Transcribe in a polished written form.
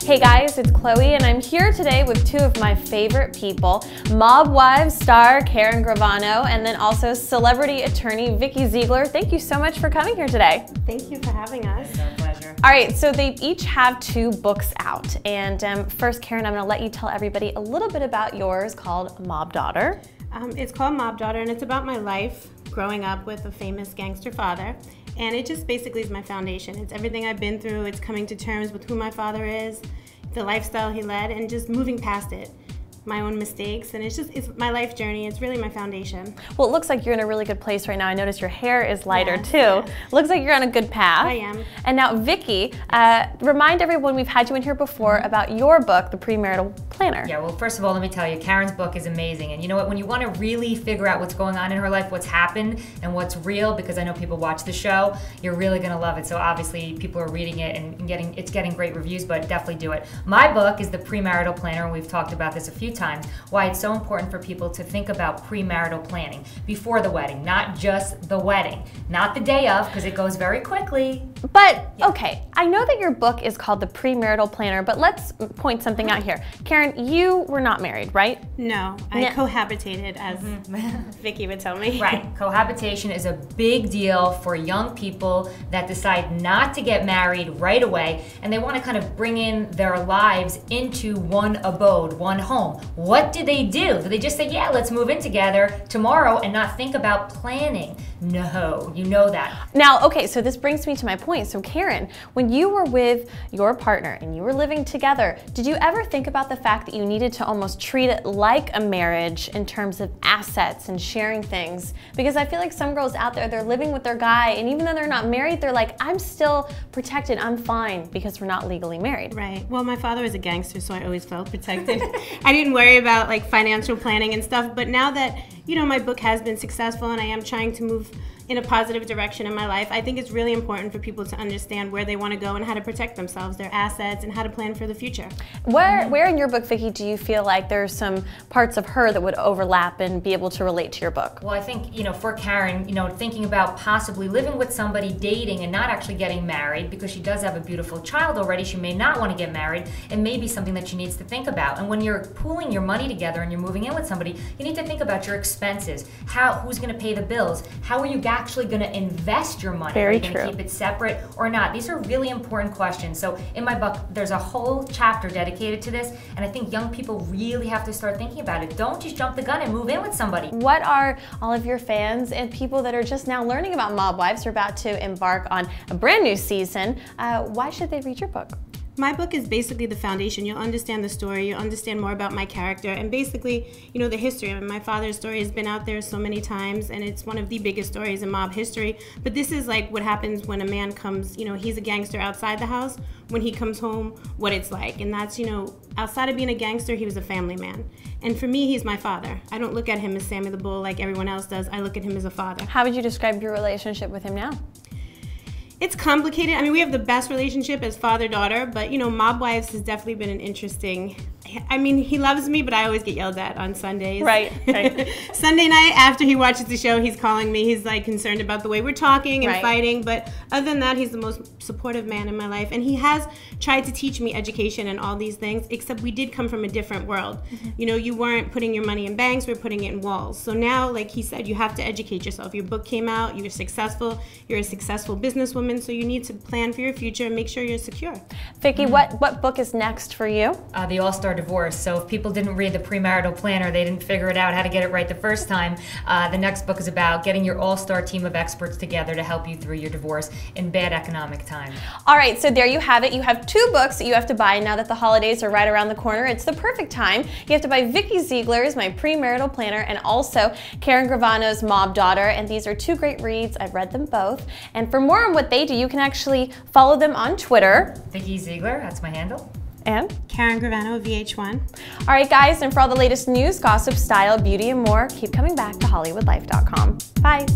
Hey guys, it's Chloe and I'm here today with two of my favorite people, Mob Wives star Karen Gravano and then also celebrity attorney Vikki Ziegler. Thank you so much for coming here today. Thank you for having us. It's our pleasure. All right, so they each have two books out. And first, Karen, I'm gonna let you tell everybody a little bit about yours called Mob Daughter. It's called Mob Daughter and it's about my life growing up with a famous gangster father. And it just basically is my foundation. It's everything I've been through. It's coming to terms with who my father is, the lifestyle he led, and just moving past it. My own mistakes, and it's my life journey. It's really my foundation. Well, it looks like you're in a really good place right now. I noticed your hair is lighter too. Yes. Looks like you're on a good path. I am. And now, Vikki, remind everyone we've had you in here before about your book, The Premarital Planner. Yeah, well, first of all, let me tell you, Karen's book is amazing. And you know what? When you want to really figure out what's going on in her life, what's happened, and what's real, because I know people watch the show, you're really going to love it. So obviously, people are reading it and it's getting great reviews, but definitely do it. My book is The Premarital Planner, and we've talked about this a few times. Why it's so important for people to think about premarital planning before the wedding, not just the wedding, not the day of, because it goes very quickly. But, okay, I know that your book is called The Premarital Planner, but let's point something out here. Karen, you were not married, right? No, I cohabitated, as Vikki would tell me. Right, cohabitation is a big deal for young people that decide not to get married right away, and they want to kind of bring in their lives into one abode, one home. What do they do? Do they just say, yeah, let's move in together tomorrow and not think about planning? No, you know that. Now, okay, so this brings me to my point. So Karen, when you were with your partner and you were living together, did you ever think about the fact that you needed to almost treat it like a marriage in terms of assets and sharing things? Because I feel like some girls out there, they're living with their guy, and even though they're not married, they're like, I'm still protected, I'm fine, because we're not legally married. Right. Well, my father was a gangster, so I always felt protected. I didn't worry about like financial planning and stuff, but now that, you know, my book has been successful and I am trying to move in a positive direction in my life, I think it's really important for people to understand where they want to go and how to protect themselves, their assets, and how to plan for the future. Where in your book, Vikki, do you feel like there's some parts of her that would overlap and be able to relate to your book? Well, I think, you know, for Karen, you know, thinking about possibly living with somebody, dating, and not actually getting married, because she does have a beautiful child already, she may not want to get married. It may be something that she needs to think about. And when you're pooling your money together and you're moving in with somebody, you need to think about your expenses. Who's going to pay the bills? How are you actually going to invest your money? Very Are you going to keep it separate or not? These are really important questions. So in my book, there's a whole chapter dedicated to this, and I think young people really have to start thinking about it. Don't just jump the gun and move in with somebody. What are all of your fans and people that are just now learning about Mob Wives, are about to embark on a brand new season, why should they read your book? My book is basically the foundation. You'll understand the story, you'll understand more about my character, and basically, you know, the history. I mean, my father's story has been out there so many times, and it's one of the biggest stories in mob history. But this is like what happens when a man comes, you know, he's a gangster outside the house. When he comes home, what it's like. And that's, you know, outside of being a gangster, he was a family man. And for me, he's my father. I don't look at him as Sammi the Bull like everyone else does. I look at him as a father. How would you describe your relationship with him now? It's complicated. I mean, we have the best relationship as father-daughter, but, you know, Mob Wives has definitely been an interesting... I mean, he loves me, but I always get yelled at on Sundays. Right. Sunday night, after he watches the show, he's calling me. He's, like, concerned about the way we're talking and fighting. But other than that, he's the most supportive man in my life. And he has tried to teach me education and all these things, except we did come from a different world. You know, you weren't putting your money in banks, we were putting it in walls. So now, like he said, you have to educate yourself. Your book came out, you're successful, you're a successful businesswoman, so you need to plan for your future and make sure you're secure. Vikki, what book is next for you? The All-Star Divorce. So if people didn't read The Premarital Planner, they didn't figure it out how to get it right the first time, the next book is about getting your all-star team of experts together to help you through your divorce in bad economic times. All right, so there you have it. You have two books that you have to buy now that the holidays are right around the corner. It's the perfect time. You have to buy Vikki Ziegler's My Premarital Planner and also Karen Gravano's Mob Daughter, and these are two great reads. I've read them both. And for more on what they do, you can actually follow them on Twitter. Vikki Ziegler, that's my handle. And Karen Gravano, VH1. All right, guys, and for all the latest news, gossip, style, beauty, and more, keep coming back to HollywoodLife.com. Bye.